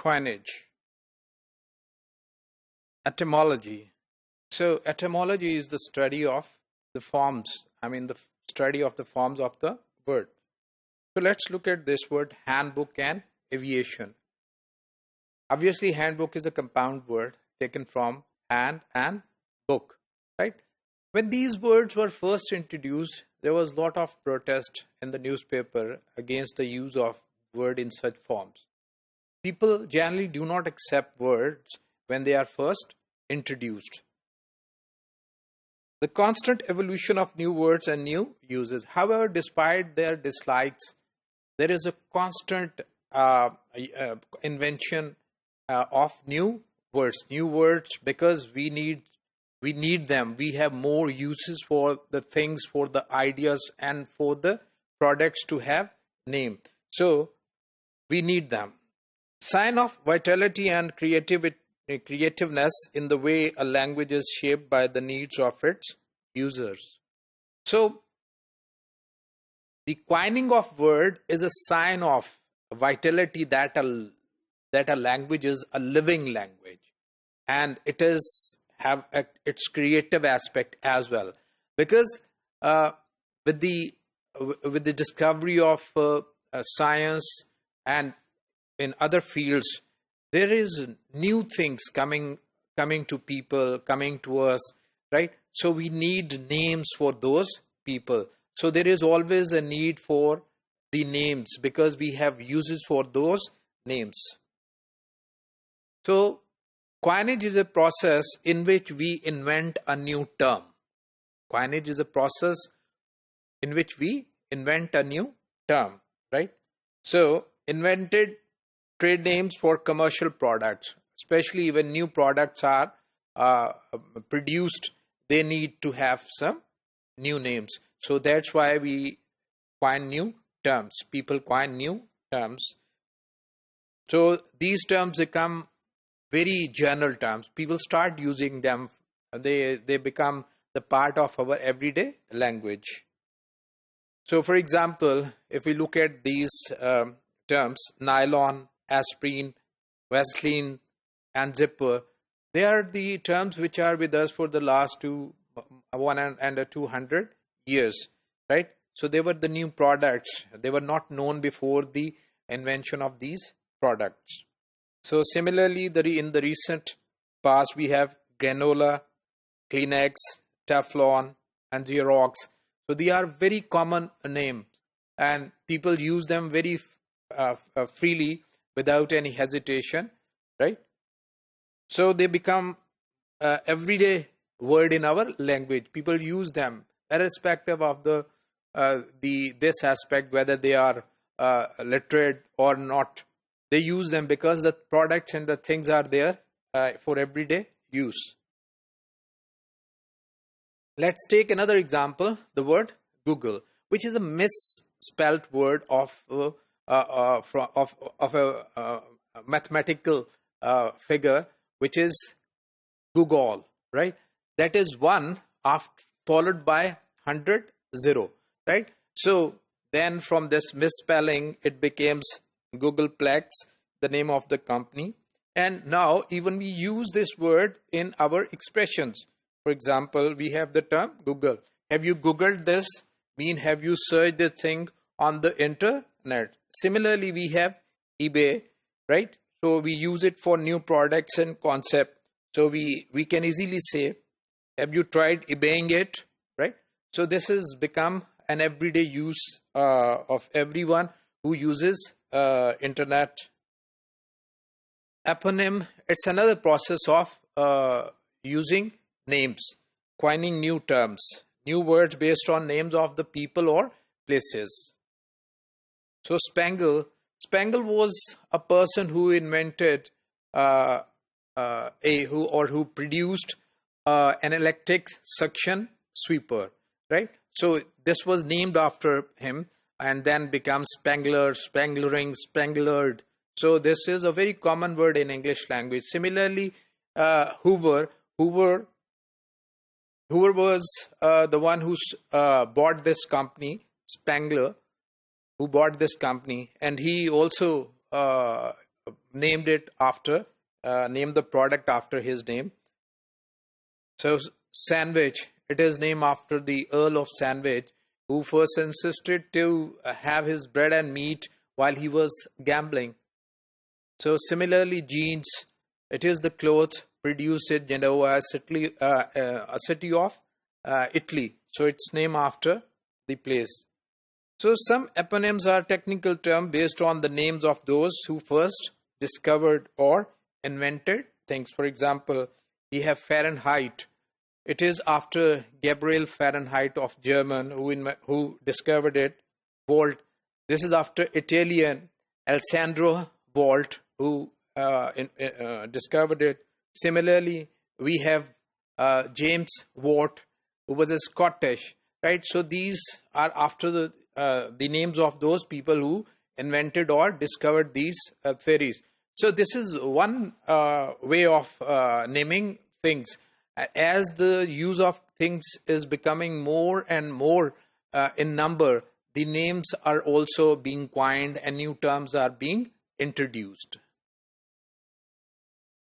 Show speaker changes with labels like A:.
A: Coinage. Etymology. So etymology is the study of the forms, the study of the forms of the word. So let's look at this word handbook and aviation. Obviously, handbook is a compound word taken from hand and book, right? When these words were first introduced, there was a lot of protest in the newspaper against the use of word in such forms. People generally do not accept words when they are first introduced. The constant evolution of new words and new uses. However, despite their dislikes, there is a constant invention of new words because we need them. We have more uses for the things, for the ideas, and for the products to have name. So we need them. Sign of vitality and creativeness in the way a language is shaped by the needs of its users. So the coining of word is a sign of vitality that a language is a living language, and it is have its creative aspect as well, because with the discovery of science and in other fields, there is new things coming to people, coming to us, right? So we need names for those people. So there is always a need for the names because we have uses for those names. So coinage is a process in which we invent a new term. Coinage is a process in which we invent a new term, right? So invented trade names for commercial products, especially when new products are produced, they need to have some new names. So that's why we coin new terms. People coin new terms. So these terms become very general terms. People start using them. They become the part of our everyday language. So for example, if we look at these terms, nylon, aspirin, Vaseline, and zipper, they are the terms which are with us for the last 200 years, right? So they were the new products. They were not known before the invention of these products. So similarly, in the recent past, we have granola, Kleenex, Teflon, and Xerox. So they are very common names, and people use them very freely without any hesitation, right? So they become everyday word in our language. People use them irrespective of this aspect, whether they are literate or not. They use them because the products and the things are there for everyday use. Let's take another example, the word Google, which is a misspelled word of a mathematical figure, which is Google, right? That is 1 followed by 100, 0, right? So then from this misspelling, it becomes Googleplex, the name of the company. And now even we use this word in our expressions. For example, we have the term Google. Have you Googled this? Have you searched this thing on the internet? Similarly, we have eBay, right? So we use it for new products and concept. So we can easily say, have you tried eBaying it, right? So this has become an everyday use of everyone who uses internet. Eponym, it's another process of using names, coining new terms, new words based on names of the people or places. So Spangle was a person who invented who produced an electric suction sweeper, right? So this was named after him and then becomes Spangler, Spanglering, Spanglered. So this is a very common word in English language. Similarly, Hoover was the one who bought this company, Spangler, who bought this company, and he also named the product after his name. So Sandwich, it is named after the Earl of Sandwich, who first insisted to have his bread and meat while he was gambling. So similarly, jeans, it is the clothes produced in Genoa, a city of Italy. So it's named after the place. So some eponyms are technical terms based on the names of those who first discovered or invented things. For example, we have Fahrenheit. It is after Gabriel Fahrenheit of German who discovered it. Volt. This is after Italian Alessandro Volt who discovered it. Similarly, we have James Watt, who was a Scottish, right? So these are after the names of those people who invented or discovered these theories. So this is one way of naming things. As the use of things is becoming more and more in number, the names are also being coined and new terms are being introduced.